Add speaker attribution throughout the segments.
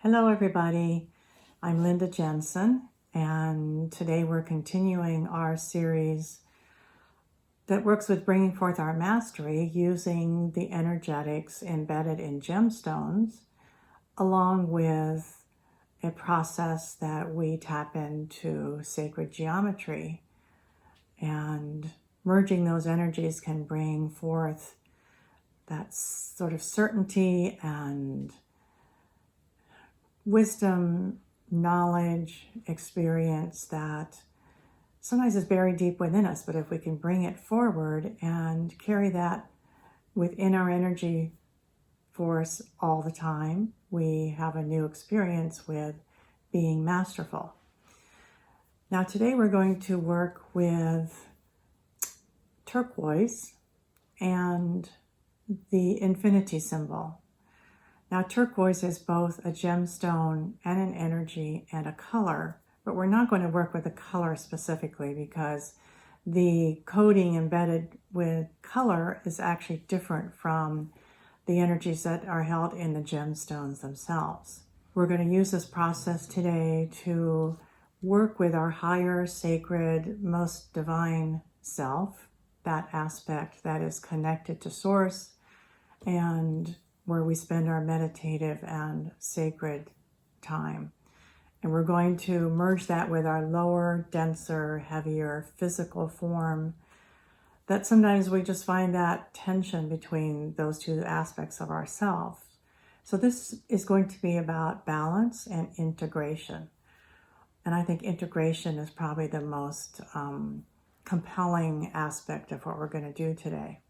Speaker 1: Hello everybody, I'm Linda Jensen, and today we're continuing our series that works with bringing forth our mastery using the energetics embedded in gemstones, along with a process that we tap into sacred geometry, and merging those energies can bring forth that sort of certainty and wisdom, knowledge, experience that sometimes is buried deep within us, but if we can bring it forward and carry that within our energy force all the time, we have a new experience with being masterful. Now today we're going to work with turquoise and the infinity symbol. Now, turquoise is both a gemstone and an energy and a color, but we're not going to work with the color specifically because the coding embedded with color is actually different from the energies that are held in the gemstones themselves. We're going to use this process today to work with our higher, sacred, most divine self, that aspect that is connected to Source and where we spend our meditative and sacred time. And we're going to merge that with our lower, denser, heavier physical form, that sometimes we just find that tension between those two aspects of ourselves. So this is going to be about balance and integration. And I think integration is probably the most compelling aspect of what we're going to do today.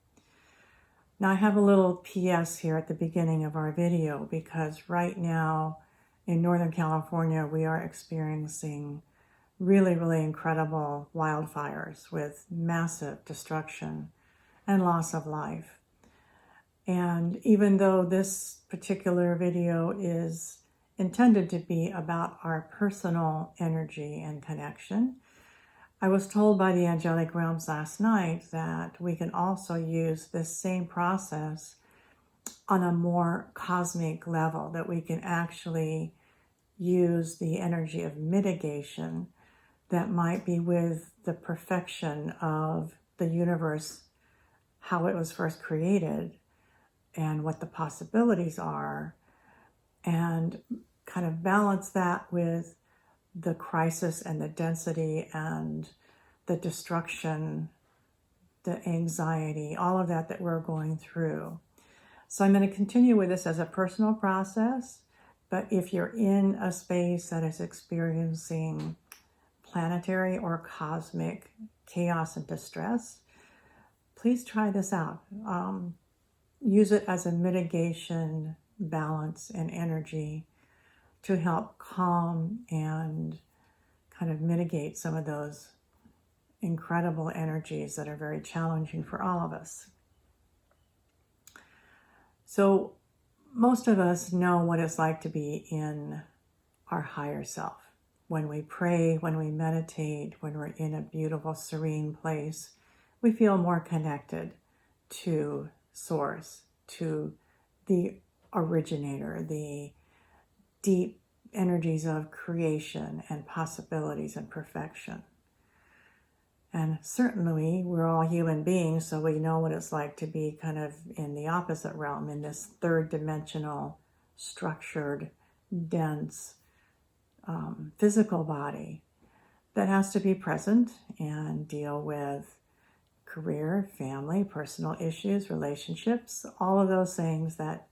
Speaker 1: Now I have a little PS here at the beginning of our video because right now in Northern California we are experiencing really incredible wildfires with massive destruction and loss of life. And even though this particular video is intended to be about our personal energy and connection, I was told by the angelic realms last night that we can also use this same process on a more cosmic level, that we can actually use the energy of mitigation that might be with the perfection of the universe, how it was first created and what the possibilities are, and kind of balance that with the crisis and the density and the destruction, the anxiety, all of that we're going through. So I'm going to continue with this as a personal process, but if you're in a space that is experiencing planetary or cosmic chaos and distress, please try this out. Use it as a mitigation, balance, and energy to help calm and kind of mitigate some of those incredible energies that are very challenging for all of us. So most of us know what it's like to be in our higher self. When we pray, when we meditate, when we're in a beautiful, serene place, we feel more connected to Source, to the originator, the deep energies of creation and possibilities and perfection. And certainly we're all human beings, so we know what it's like to be kind of in the opposite realm, in this third dimensional, structured, dense, physical body that has to be present and deal with career, family, personal issues, relationships, all of those things that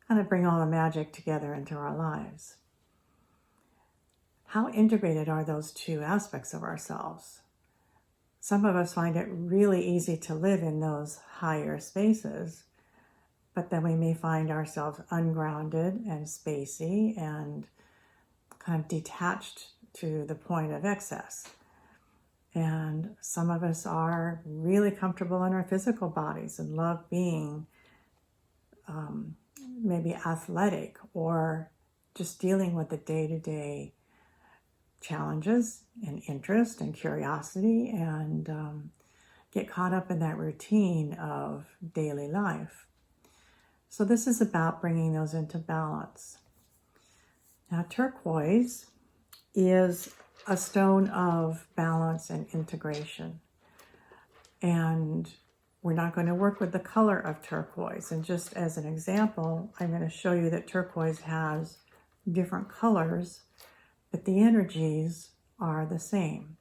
Speaker 1: kind of bring all the magic together into our lives. How integrated are those two aspects of ourselves? Some of us find it really easy to live in those higher spaces, but then we may find ourselves ungrounded and spacey and kind of detached to the point of excess. And some of us are really comfortable in our physical bodies and love being maybe athletic or just dealing with the day-to-day challenges and interest and curiosity and get caught up in that routine of daily life. So this is about bringing those into balance. Now, turquoise is a stone of balance and integration. And we're not going to work with the color of turquoise. And just as an example, I'm going to show you that turquoise has different colors, but the energies are the same.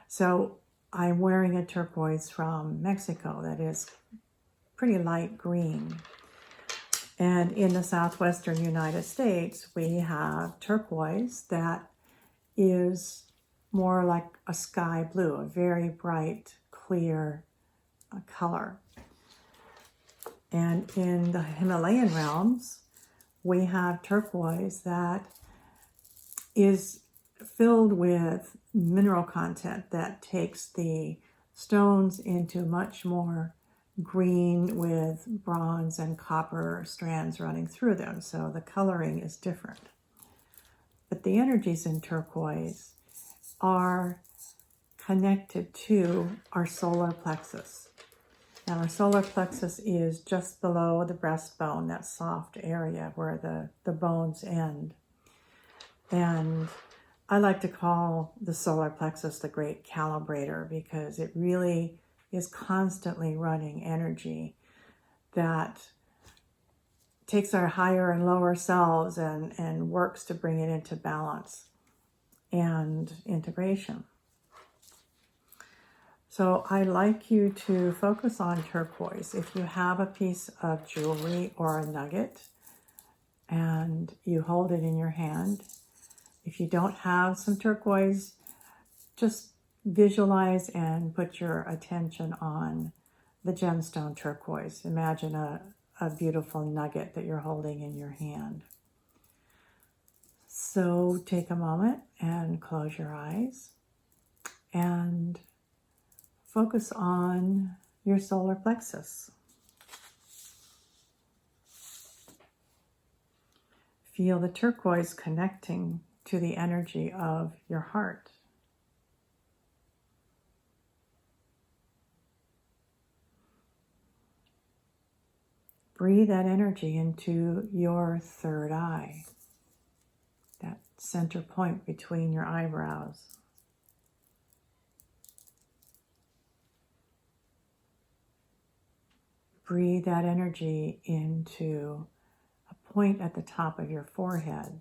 Speaker 1: So I'm wearing a turquoise from Mexico that is pretty light green. And in the southwestern United States, we have turquoise that is more like a sky blue, a very bright, clear color. And in the Himalayan realms, we have turquoise that is filled with mineral content that takes the stones into much more green with bronze and copper strands running through them. So the coloring is different. But the energies in turquoise are connected to our solar plexus. Now, our solar plexus is just below the breastbone, that soft area where the bones end. And I like to call the solar plexus the great calibrator because it really is constantly running energy that takes our higher and lower selves and works to bring it into balance and integration. So I'd like you to focus on turquoise. If you have a piece of jewelry or a nugget and you hold it in your hand, if you don't have some turquoise, just visualize and put your attention on the gemstone turquoise. Imagine a beautiful nugget that you're holding in your hand. So take a moment and close your eyes and focus on your solar plexus. Feel the turquoise connecting to the energy of your heart. Breathe that energy into your third eye, that center point between your eyebrows. Breathe that energy into a point at the top of your forehead.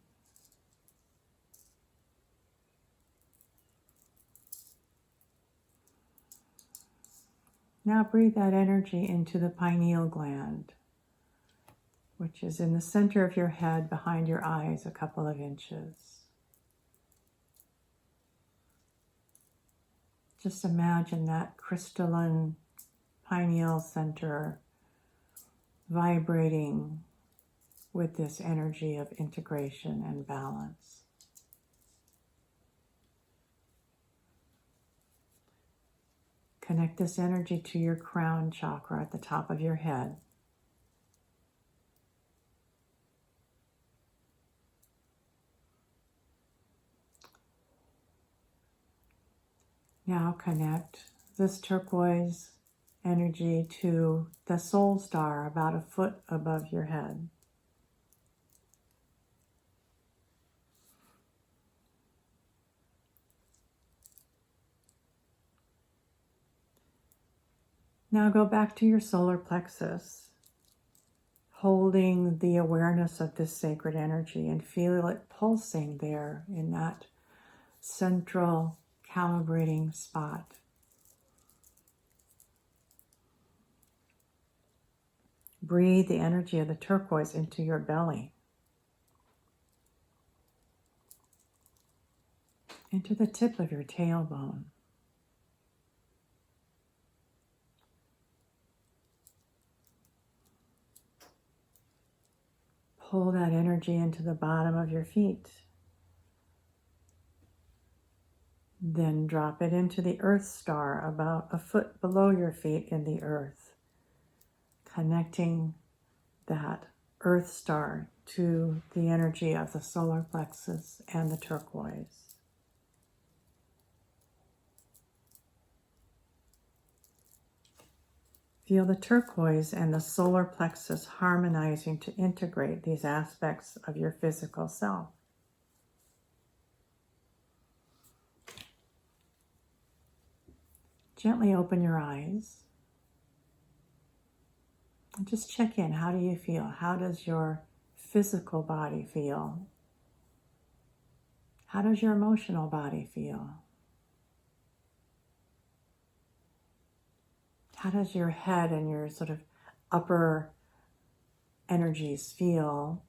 Speaker 1: Now breathe that energy into the pineal gland, which is in the center of your head behind your eyes a couple of inches. Just imagine that crystalline pineal center vibrating with this energy of integration and balance. Connect this energy to your crown chakra at the top of your head. Now connect this turquoise energy to the soul star about a foot above your head. Now go back to your solar plexus, holding the awareness of this sacred energy and feel it pulsing there in that central calibrating spot. Breathe the energy of the turquoise into your belly, into the tip of your tailbone. Pull that energy into the bottom of your feet. Then drop it into the earth star about a foot below your feet in the earth, connecting that earth star to the energy of the solar plexus and the turquoise. Feel the turquoise and the solar plexus harmonizing to integrate these aspects of your physical self. Gently open your eyes and just check in. How do you feel? How does your physical body feel? How does your emotional body feel? How does your head and your sort of upper energies feel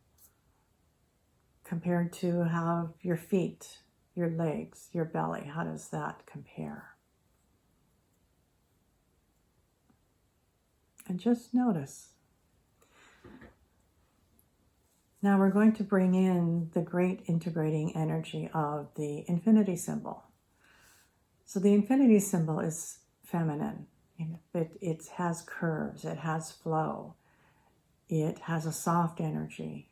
Speaker 1: compared to how your feet, your legs, your belly, how does that compare? And just notice. Now we're going to bring in the great integrating energy of the infinity symbol. So the infinity symbol is feminine. It has curves, it has flow, it has a soft energy,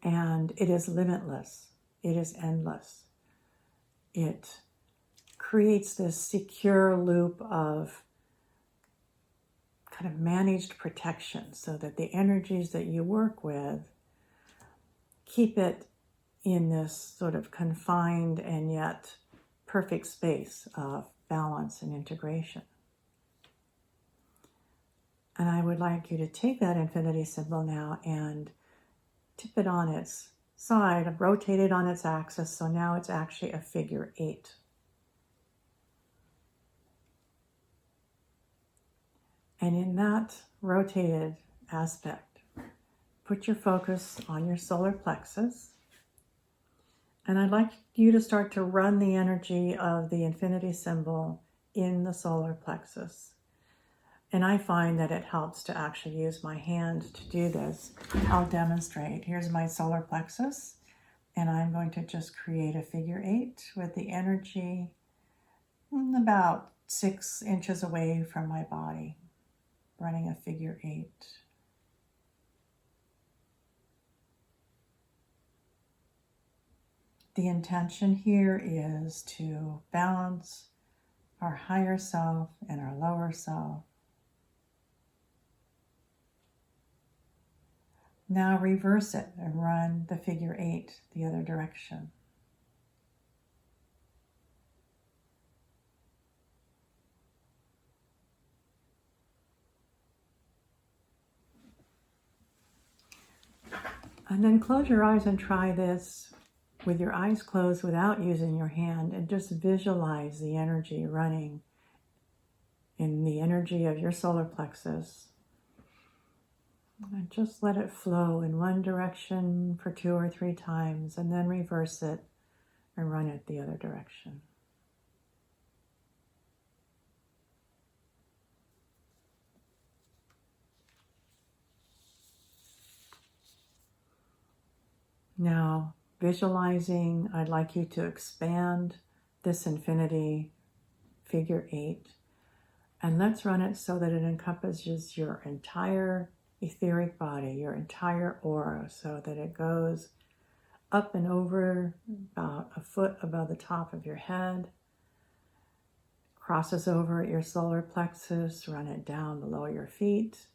Speaker 1: and it is limitless, it is endless. It creates this secure loop of kind of managed protection so that the energies that you work with keep it in this sort of confined and yet perfect space of balance and integration. And I would like you to take that infinity symbol now and tip it on its side, rotate it on its axis, so now it's actually a figure 8. And in that rotated aspect, put your focus on your solar plexus. And I'd like you to start to run the energy of the infinity symbol in the solar plexus. And I find that it helps to actually use my hand to do this. I'll demonstrate. Here's my solar plexus. And I'm going to just create a figure 8 with the energy about 6 inches away from my body, running a figure 8. The intention here is to balance our higher self and our lower self. Now reverse it and run the figure 8 the other direction. And then close your eyes and try this with your eyes closed without using your hand, and just visualize the energy running in the energy of your solar plexus. And just let it flow in one direction for 2 or 3 times, and then reverse it and run it the other direction. Now, visualizing, I'd like you to expand this infinity figure 8, and let's run it so that it encompasses your entire etheric body, your entire aura, so that it goes up and over about a foot above the top of your head, crosses over at your solar plexus, run it down below your feet,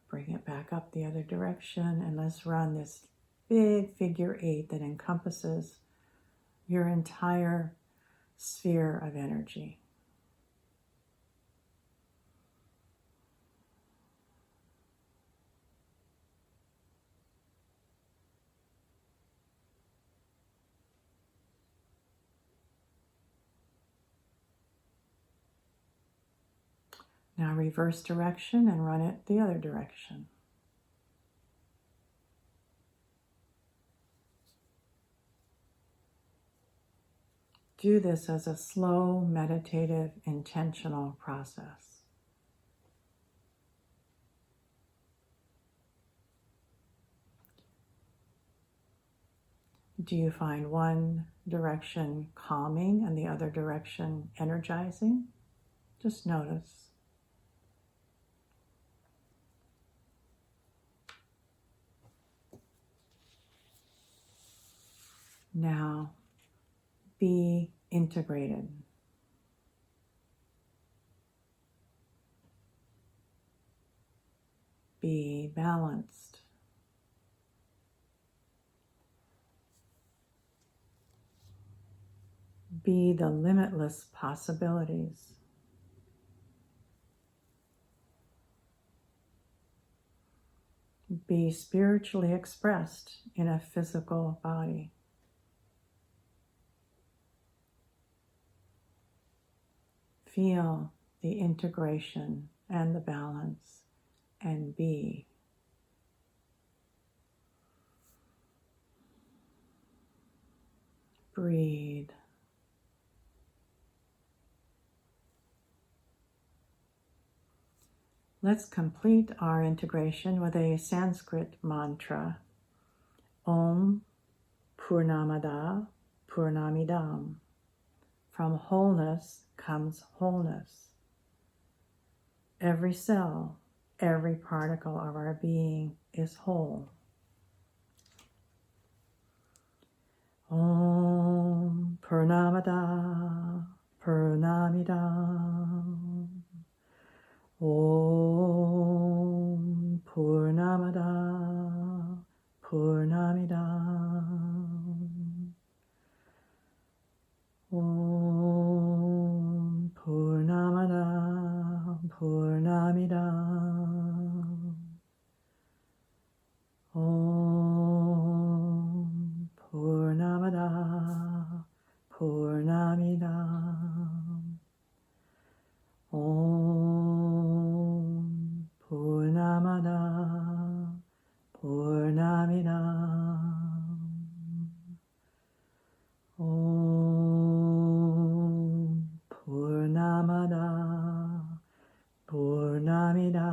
Speaker 1: bring it back up the other direction, and let's run this big figure 8 that encompasses your entire sphere of energy. Now reverse direction and run it the other direction. Do this as a slow, meditative, intentional process. Do you find one direction calming and the other direction energizing? Just notice. Now, be integrated. Be balanced. Be the limitless possibilities. be spiritually expressed in a physical body. Feel the integration and the balance, and be. Breathe. Let's complete our integration with a Sanskrit mantra. Om Purnamadah, Purnamidam. From wholeness comes wholeness. Every cell, every particle of our being is whole. Om Purnamadah, Purnamidam. Om Purnamadah, Purnamidam. Om Purnamadah, Purnamidam. Om Purnamadah, Purnamidam. Om Purnamadah, Purnamidam. Om Purnamadah, Purnamidam.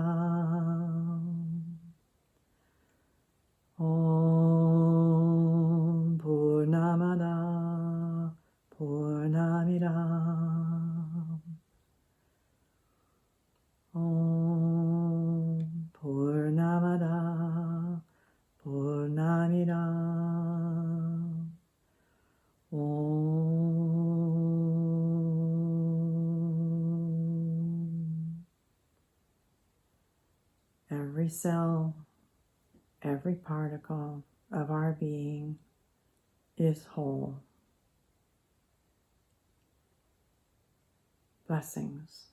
Speaker 1: Om Purnamadah, Purnamidam. Om Purnamadah, Purnamidam. Every cell, every particle of our being is whole. Blessings.